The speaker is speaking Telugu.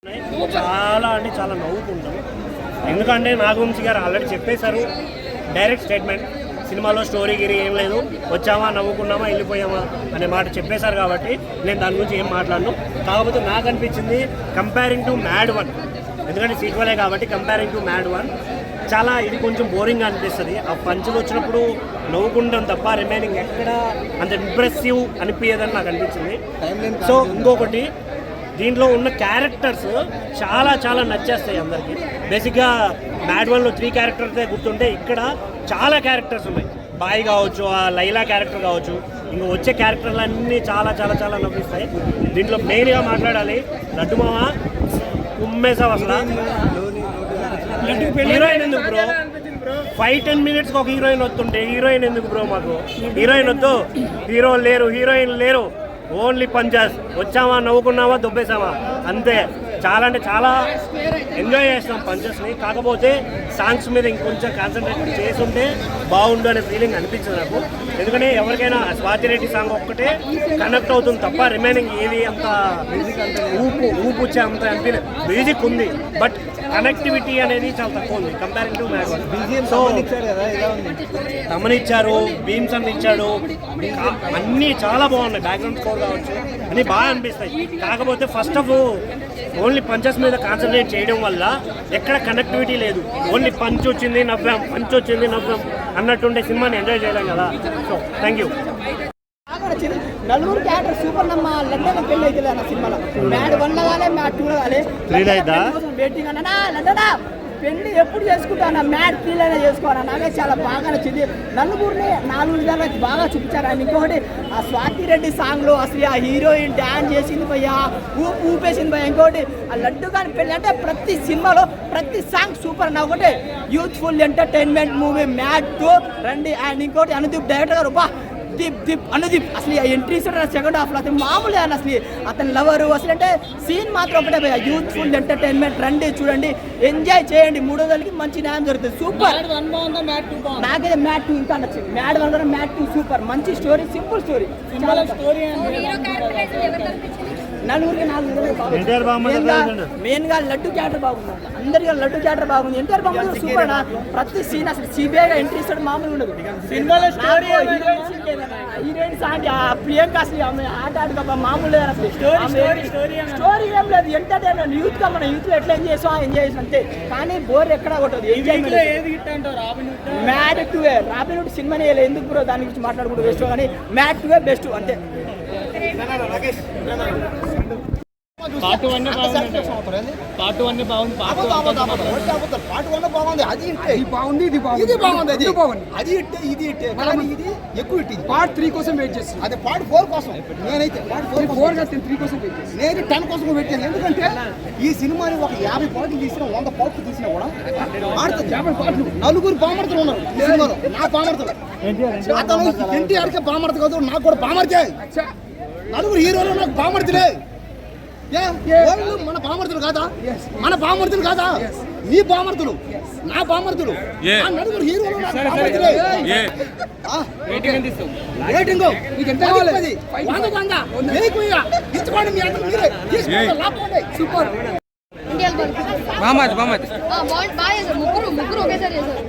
చాలా అంటే చాలా నవ్వుకుంటాం. ఎందుకంటే నాగవంశీ గారు ఆల్రెడీ చెప్పేశారు, డైరెక్ట్ స్టేట్మెంట్, సినిమాలో స్టోరీ గిరి ఏం లేదు, వచ్చామా నవ్వుకున్నామా వెళ్ళిపోయామా అనే మాట చెప్పేశారు. కాబట్టి నేను దాని గురించి ఏం మాట్లాడను. కాకపోతే నాకు అనిపించింది కంపేరింగ్ టు మ్యాడ్ 1, ఎందుకంటే సీక్వెలే కాబట్టి కంపేరింగ్ టు మ్యాడ్ 1 చాలా ఇది కొంచెం బోరింగ్గా అనిపిస్తుంది. ఆ పంచులు వచ్చినప్పుడు నవ్వుకుంటాం తప్ప రిమైనింగ్ ఎక్కడ అంత ఇంప్రెసివ్ అనిపించదని నాకు అనిపించింది. సో ఇంకొకటి, దీంట్లో ఉన్న క్యారెక్టర్స్ చాలా చాలా నచ్చేస్తాయి అందరికీ. బేసిక్గా మ్యాడ్ 1లో 3 క్యారెక్టర్సే గుర్తుంటే ఇక్కడ చాలా క్యారెక్టర్స్ ఉన్నాయి. బాయ్ కావచ్చు, ఆ లైలా క్యారెక్టర్ కావచ్చు, ఇంకా వచ్చే క్యారెక్టర్లు అన్నీ చాలా చాలా చాలా నవ్విస్తాయి. దీంట్లో మెయిన్గా మాట్లాడాలి, లడ్డు మామ కుమ్మేసావు అసలు. హీరోయిన్ ఎందుకు బ్రో? 5-10 మినిట్స్కి ఒక హీరోయిన్ వస్తుంటే హీరోయిన్ ఎందుకు బ్రో? మాకు హీరోయిన్ వద్దు, హీరో లేరు, హీరోయిన్ లేరు, ఓన్లీ పంచాస్. వచ్చామా నవ్వుకున్నామా దొబ్బేసామా అంతే. చాలా అంటే చాలా ఎంజాయ్ చేస్తాం పంచెస్ని. కాకపోతే సాంగ్స్ మీద ఇంకొంచెం కాన్సన్ట్రేట్ చేసి ఉంటే బాగుండు అనే ఫీలింగ్ అనిపించింది నాకు. ఎందుకంటే ఎవరికైనా స్వాతిరెడ్డి సాంగ్ ఒక్కటే కనెక్ట్ అవుతుంది తప్ప రిమైనింగ్ ఏది అంత ఊపు వచ్చే అంత అనిపించలేదు. మ్యూజిక్ ఉంది బట్ కనెక్టివిటీ అనేది చాలా తక్కువ ఉంది కంపేరింగ్ టు మ్యాడ్ 1. సో తమనిచ్చారు, బీమ్స్ అన్ని ఇచ్చాడు, అన్నీ చాలా బాగున్నాయి. బ్యాక్గ్రౌండ్ స్కోర్ కావచ్చు అన్నీ బాగా అనిపిస్తాయి. కాకపోతే ఫస్ట్ ఆఫ్ ఓన్లీ పంచెస్ మీద కాన్సన్ట్రేట్ చేయడం వల్ల ఎక్కడ కనెక్టివిటీ లేదు. ఓన్లీ పంచ్ వచ్చింది నవ్వాం, పంచ్ వచ్చింది నవ్వాం అన్నట్టుండే సినిమాని ఎంజాయ్ చేయలేం కదా. So thank you. నలుగురు క్యారెక్టర్ సూపర్ నమ్మ. లండన్ పెళ్ళి అయితే అన్న సినిమాలో మ్యాడ్ 1 కాలే, మ్యాడ్ 2 కాలే, వెయిటింగ్ అన్నా. లండన్ పెళ్లి ఎప్పుడు చేసుకుంటాను, మ్యాడ్ 3 అయినా చేసుకోవాలా. నాకే చాలా బాగా నచ్చింది. నలుగురిని 4 విధాలు బాగా చూపించారు. ఆయన ఇంకొకటి ఆ స్వాతిరెడ్డి సాంగ్లో అసలు ఆ హీరోయిన్ డ్యాన్స్ చేసింది భయ్యా, ఊపేసింది భయ్యా. ఇంకొకటి ఆ లడ్డు కానీ పెళ్ళి అంటే ప్రతి సినిమాలో ప్రతి సాంగ్ సూపర్ అన్న. ఒకటి యూత్ఫుల్ ఎంటర్టైన్మెంట్ మూవీ మ్యాడ్ 2 రండి. అండ్ ఇంకోటి అనుదీప్ డైరెక్టర్ గారు, బా దీప్ అనుదీప్ అసలు ఎంట్రీస్ సెకండ్ హాఫ్లో అతను మామూలు అని అసలు అతను లవరు అసలు అంటే సీన్ మాత్రం ఒకటే భయ్యా. యూత్ఫుల్ ఎంటర్టైన్మెంట్ రండి, చూడండి, ఎంజాయ్ చేయండి. 300కి మంచి న్యాయం జరుగుతుంది. సూపర్. నాకైతే మ్యాడ్ 2 ఇంకా నచ్చింది. మ్యాడ్ 1 కూడా మ్యాడ్ 2 సూపర్. మంచి స్టోరీ, సింపుల్ స్టోరీ. నలుగురికి 4 మెయిన్ గా లడ్డు క్యారెక్టర్ బాగుంది. అందరికీ లడ్డు క్యారెక్టర్ బాగుంది. ఎన్టీఆర్ బాగుంది సూపర్ అన్న. ప్రతి సీన్ అసలు సిబిఐగా ఎంట్రీ ఇస్తాడు, మామూలు ఉండదు. హీరోయిన్ సాంగ్ ప్రియాంక అసలు ఆమె ఆట ఆడుకో మామూలు లేదు. అసలు స్టోరీ ఏం లేదు, ఎంటర్టైన్మెంట్. యూత్ గా మన యూత్ లో ఎట్లా ఎంజాయ్ చేసాం అంతే. కానీ బోర్ ఎక్కడ కొట్టదు. మ్యాడ్ 2 రాబిన్హుడ్ సినిమాని ఎందుకు బ్రో దాని గురించి మాట్లాడుకుంటూ వేస్ట్, కానీ మ్యాడ్ 2 బెస్ట్ అంతే. పార్ట్ 1 బాగుంది. పార్ట్ 1 బాగుంది. అది బాగుంది, ఇది బాగుంది, అది ఇట్టే, ఇది ఇట్టే, ఇది ఎక్కువ ఇట్టి. పార్ట్ 3 కోసం వెయిట్ చేస్తాను. అదే పార్ట్ 4 కోసం. నేనైతే పార్ట్ 4 కాదు, 3 కోసం వెయిట్ చేస్తాను. నేను 10 కోసం పెట్టాను. ఎందుకంటే ఈ సినిమాని ఒక 50 పార్ట్లు తీసినా, 100 పార్ట్లు తీసినా కూడా ఆడుతుంది. 50 పార్ట్లు. నలుగురు బామర్తలు ఉన్నారు ఈ సినిమాలో. నా బామర్తలు అతను ఎన్టీఆర్కే బామర్త కాదు, నాకు కూడా బామర్తే. నలుగురు హీరోలు నాకు బామర్తులే. మన బామర్తులు కాదా? మన బామర్తులు కాదా? నీ బామర్తులు, నా బామర్తులు, నలుగురు హీరోలు రేటింగ్ సూపర్. ముగ్గురు ఒకేసారి చేశారు.